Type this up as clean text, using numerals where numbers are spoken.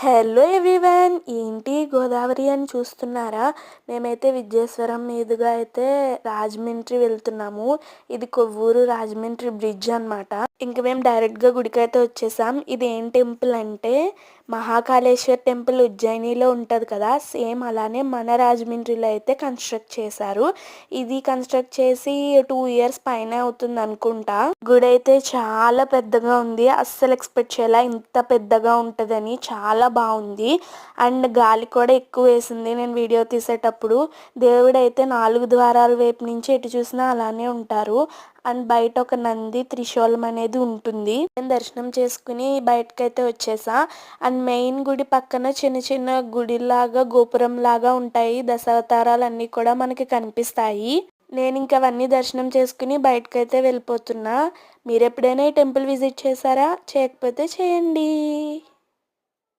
Hello everyone, ఏంటి గోదావరి అని చూస్తున్నారా? మేమైతే విద్యేశ్వరం మీదుగా అయితే రాజమండ్రి వెళ్తున్నాము. ఇది కొవ్వూరు రాజమండ్రి బ్రిడ్జ్ అన్నమాట. ఇంక మేము డైరెక్ట్గా గుడికైతే వచ్చేసాం. ఇది ఏం టెంపుల్ అంటే మహాకాళేశ్వర్ టెంపుల్ ఉజ్జయినిలో ఉంటుంది కదా, సేమ్ అలానే మన రాజమండ్రిలో అయితే కన్స్ట్రక్ట్ చేశారు. ఇది కన్స్ట్రక్ట్ చేసి 2 years పైన అవుతుంది అనుకుంటా. గుడి అయితే చాలా పెద్దగా ఉంది. అస్సలు ఎక్స్పెక్ట్ చేయాల ఇంత పెద్దగా ఉంటుందని. చాలా బాగుంది అండ్ గాలి కూడా ఎక్కువ వేసింది నేను వీడియో తీసేటప్పుడు. దేవుడైతే 4 ద్వారాల వైపు నుంచి ఎటు చూసినా అలానే ఉంటారు. అండ్ బయట ఒక నంది త్రిశూలం అనేది ఉంటుంది. నేను దర్శనం చేసుకుని బయటకైతే వచ్చేసా. అండ్ మెయిన్ గుడి పక్కన చిన్న చిన్న గుడిలాగా గోపురం లాగా ఉంటాయి. దశావతారాలు అన్నీ కూడా మనకి కనిపిస్తాయి. నేను ఇంక అవన్నీ దర్శనం చేసుకుని బయటకైతే వెళ్ళిపోతున్నా. మీరు ఎప్పుడైనా ఈ టెంపుల్ విజిట్ చేశారా? చేయకపోతే చేయండి.